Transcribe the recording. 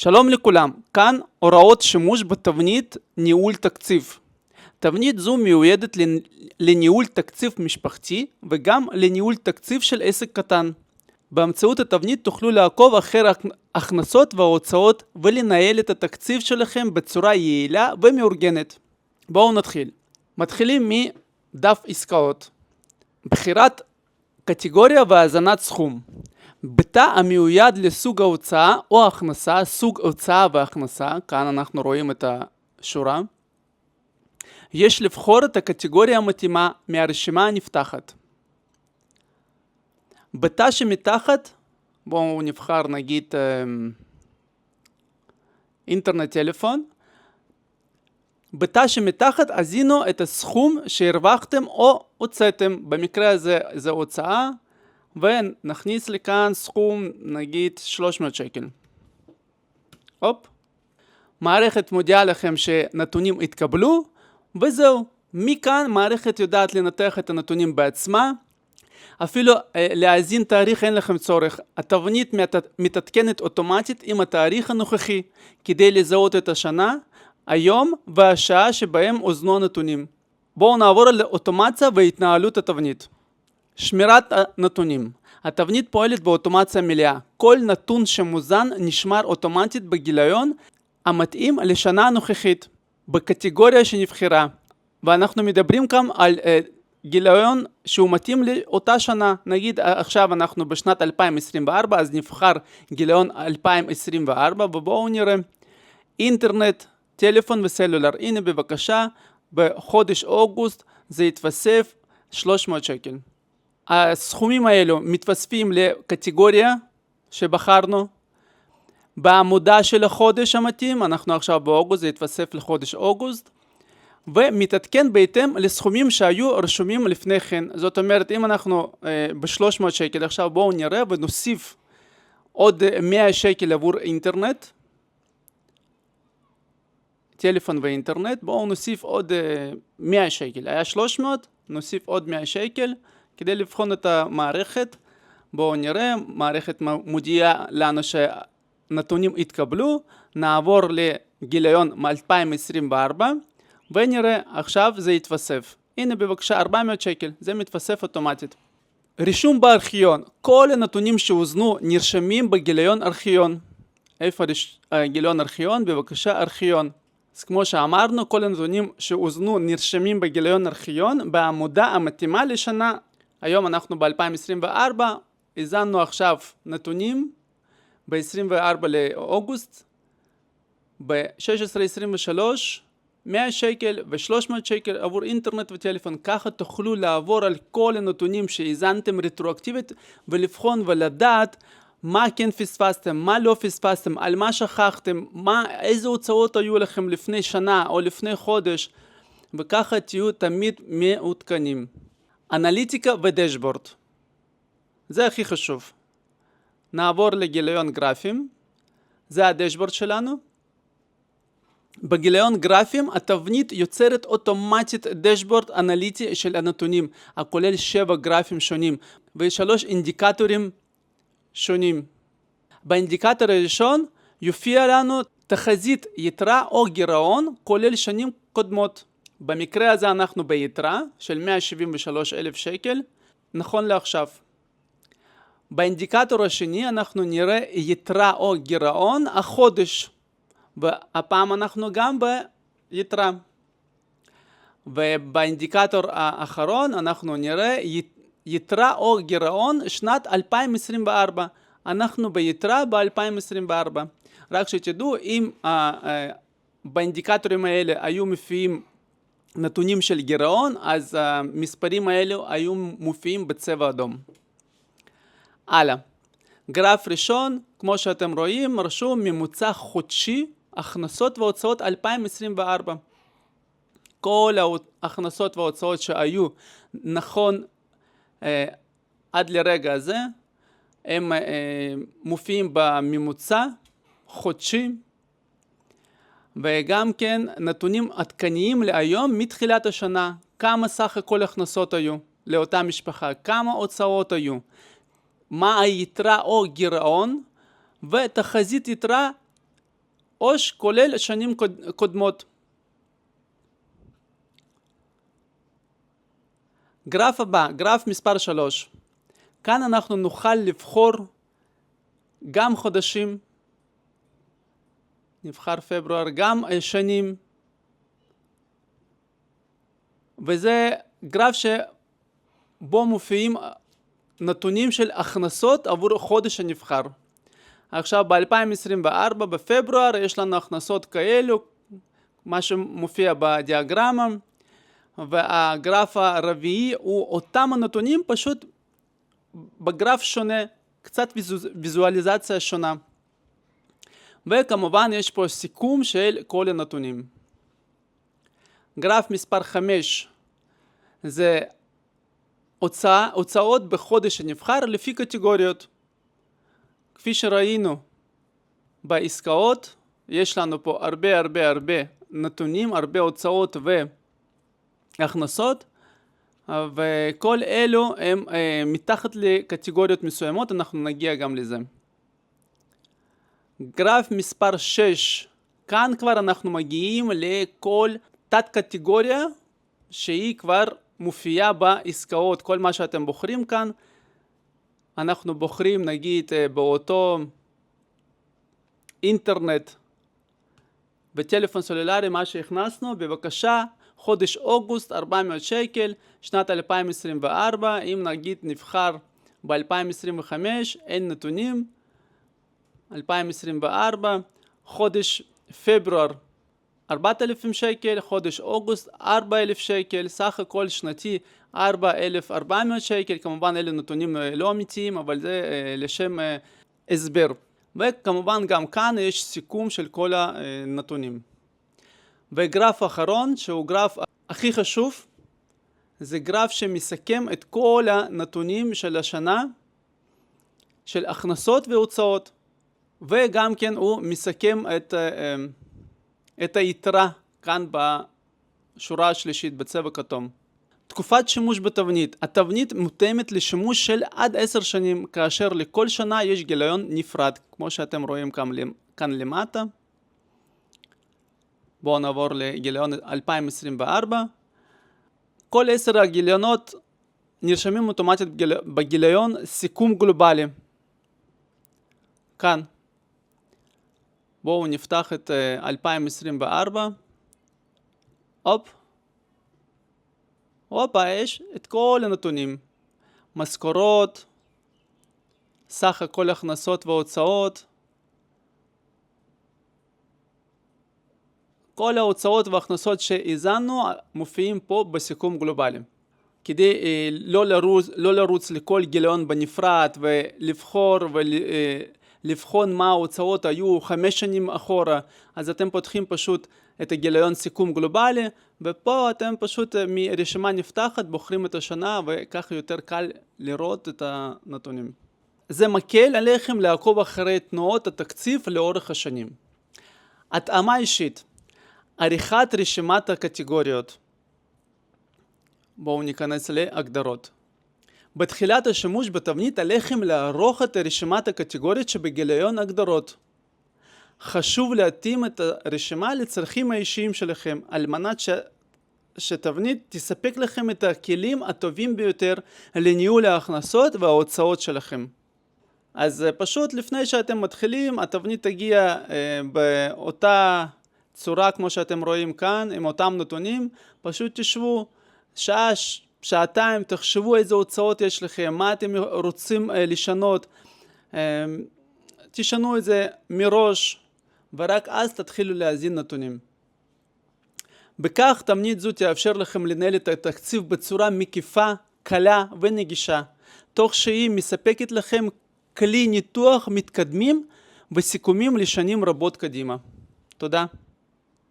שלום לכולם, כאן הוראות שימוש בתבנית ניהול תקציב. תבנית זו מיועדת לניהול תקציב משפחתי וגם לניהול תקציב של עסק קטן. באמצעות התבנית תוכלו לעקוב אחר הכנסות וההוצאות ולנהל את התקציב שלכם בצורה יעילה ומאורגנת. בואו נתחיל. מתחילים מדף עסקאות. בחירת קטגוריה והזנת סכום. בתא המיועד לסוג ההוצאה או ההכנסה, סוג הוצאה והכנסה, כאן אנחנו רואים את השורה, יש לבחור את הקטגוריה המתאימה מהרשימה הנפתחת. בתא שמתחת, בואו נבחר נגיד אינטרנט טלפון, בתא שמתחת הזינו את הסכום שהרווחתם או הוצאתם, במקרה הזה זה הוצאה, ונכניס לכאן סכום נגיד 300 שקל. הופ. מערכת מודיעה לכם שנתונים התקבלו, וזהו. מכאן מערכת יודעת לנתח את הנתונים בעצמה. אפילו להזין תאריך אין לכם צורך. התבנית מתעדכנת אוטומטית עם התאריך הנוכחי, כדי לזהות את השנה, היום והשעה שבהם הוזנו הנתונים. בואו נעבור על אוטומציה והתנהלות התבנית. שמירת הנתונים. התבנית פועלת באוטומציה מלאה. כל נתון שמוזן נשמר אוטומטית בגיליון המתאים לשנה הנוכחית, בקטגוריה שנבחרה. ואנחנו מדברים כאן על גיליון שהוא מתאים לאותה שנה. נגיד עכשיו אנחנו בשנת 2024, אז נבחר גיליון 2024, ובואו נראה. אינטרנט, טלפון וסלולר. הנה בבקשה, בחודש אוגוסט זה יתווסף 300 שקל. הסכומים האלו מתווספים לקטגוריה שבחרנו. בעמודה של החודש המתאים, אנחנו עכשיו באוגוסט, זה יתווסף לחודש אוגוסט, ומתעדכן בהתאם לסכומים שהיו רשומים לפני כן. זאת אומרת, אם אנחנו ב-300 שקל, עכשיו בואו נראה ונוסיף עוד 100 שקל עבור אינטרנט, טלפון ואינטרנט, בואו נוסיף עוד 100 שקל. היה 300, נוסיף עוד 100 שקל, כדי לבחון את המערכת. בואו נראה, מערכת מודיעה לנו שנתונים התקבלו, נעבור לגיליון מ-2024, ונראה עכשיו זה יתווסף. הנה בבקשה 400 שקל, זה מתווסף אוטומטית. רישום בארכיון, כל הנתונים שהוזנו נרשמים בגיליון ארכיון. איפה גיליון ארכיון? בבקשה ארכיון. אז כמו שאמרנו, כל הנתונים שהוזנו נרשמים בגיליון ארכיון בעמודה המתאימה לשנה. היום אנחנו ב-2024, הזנו עכשיו נתונים ב-24 לאוגוסט, ב-16-23, 100 שקל ו-300 שקל עבור אינטרנט וטלפון. ככה תוכלו לעבור על כל הנתונים שהזנתם רטרואקטיבית ולבחון ולדעת מה כן פספסתם, מה לא פספסתם, על מה שכחתם, איזה הוצאות היו לכם לפני שנה או לפני חודש, וככה תהיו תמיד מעודכנים. אנליטיקה ודשבורד. זה הכי חשוב. נעבור לגיליון גרפים. זה הדשבורד שלנו. בגיליון גרפים התבנית יוצרת אוטומטית דשבורד אנליטי של הנתונים, הכולל 7 גרפים שונים ו3 אינדיקטורים שונים. באינדיקטור הראשון יופיע לנו תחזית יתרה או גירעון כולל שנים קודמות. במקרה הזה אנחנו ביתרה של 173,000 שקל, נכון לעכשיו. באינדיקטור השני אנחנו נראה יתרה או גירעון החודש, והפעם אנחנו גם ביתרה. ובאינדיקטור האחרון אנחנו נראה יתרה או גירעון שנת 2024. אנחנו ביתרה ב-2024. רק שתדעו, אם באינדיקטורים האלה היו מופיעים נתונים של גירעון, אז המספרים האלו היו מופיעים בצבע אדום. הלאה. גרף ראשון, כמו שאתם רואים, רשום ממוצע חודשי, הכנסות והוצאות 2024. כל ההכנסות וההוצאות שהיו נכון עד לרגע הזה, הם מופיעים בממוצע חודשי, וגם כן נתונים עדכניים להיום מתחילת השנה, כמה סך הכל הכנסות היו לאותה משפחה, כמה הוצאות היו, מה היתרה או גירעון, ותחזית יתרה עו"ש כולל שנים קודמות. גרף הבא, גרף מספר 3. כאן אנחנו נוכל לבחור גם חודשים, נבחר פברואר, גם שנים, וזה גרף שבו מופיעים נתונים של הכנסות עבור חודש הנבחר. עכשיו ב-2024 בפברואר יש לנו הכנסות כאלו, מה שמופיע בדיאגרמה, והגרף הרביעי הוא אותם הנתונים, פשוט בגרף שונה, קצת ויזואליזציה שונה. וכמובן יש פה סיכום של כל הנתונים. גרף מספר 5 זה הוצאות בחודש הנבחר לפי קטגוריות. כפי שראינו בעסקאות, יש לנו פה הרבה נתונים, הרבה הוצאות והכנסות, וכל אלו הם מתחת לקטגוריות מסוימות, אנחנו נגיע גם לזה. גרף מספר 6, כאן כבר אנחנו מגיעים לכל תת קטגוריה שהיא כבר מופיעה בעסקאות. כל מה שאתם בוחרים כאן, אנחנו בוחרים נגיד באותו אינטרנט וטלפון סלולרי, מה שהכנסנו, בבקשה, חודש אוגוסט 400 שקל, שנת 2024, אם נגיד נבחר ב-2025, אין נתונים, 2024, חודש פברואר 4,000 שקל, חודש אוגוסט 4,000 שקל, סך הכל שנתי 4,400 שקל, כמובן אלה נתונים לא אמיתיים, אבל זה לשם הסבר. וכמובן גם כאן יש סיכום של כל הנתונים. וגרף האחרון, שהוא גרף הכי חשוב, זה גרף שמסכם את כל הנתונים של השנה, של הכנסות והוצאות, וגם כן הוא מסכם את היתרה כאן בשורה השלישית בצבע כתום. תקופת שימוש בתבנית. התבנית מותאמת לשימוש של עד 10 שנים, כאשר לכל שנה יש גיליון נפרד, כמו שאתם רואים כאן למטה. בואו נעבור לגיליון 2024. כל 10 הגיליונות נרשמים אוטומטית בגיליון סיכום גלובלי. כאן. בואו נפתח את 2024. הופה, יש את כל הנתונים. משכורות, סך הכל הכנסות והוצאות. כל ההוצאות וההכנסות שהזנו מופיעים פה בסיכום גלובלי. כדי לא לרוץ לכל גיליון בנפרד ולבחור לבחון מה ההוצאות היו 5 שנים אחורה, אז אתם פותחים פשוט את הגיליון סיכום גלובלי, ופה אתם פשוט מרשימה נפתחת בוחרים את השנה, וכך יותר קל לראות את הנתונים. זה מקל עליכם לעקוב אחרי תנועות התקציב לאורך השנים. התאמה אישית. עריכת רשימת הקטגוריות. בואו ניכנס להגדרות. בתחילת השימוש בתבנית עליכם לערוך את רשימת הקטגוריות שבגיליון הגדרות. חשוב להתאים את הרשימה לצרכים האישיים שלכם, על מנת שתבנית תספק לכם את הכלים הטובים ביותר לניהול ההכנסות וההוצאות שלכם. אז פשוט לפני שאתם מתחילים, התבנית תגיע באותה צורה כמו שאתם רואים כאן, עם אותם נתונים. פשוט תשבו שעה, שעתיים, תחשבו איזה הוצאות יש לכם, מה אתם רוצים לשנות, תשנו את זה מראש, ורק אז תתחילו להזין נתונים. בכך תבנית זו תאפשר לכם לנהל את התקציב בצורה מקיפה, קלה ונגישה, תוך שהיא מספקת לכם כלי ניתוח מתקדמים וסיכומים לשנים רבות קדימה. תודה.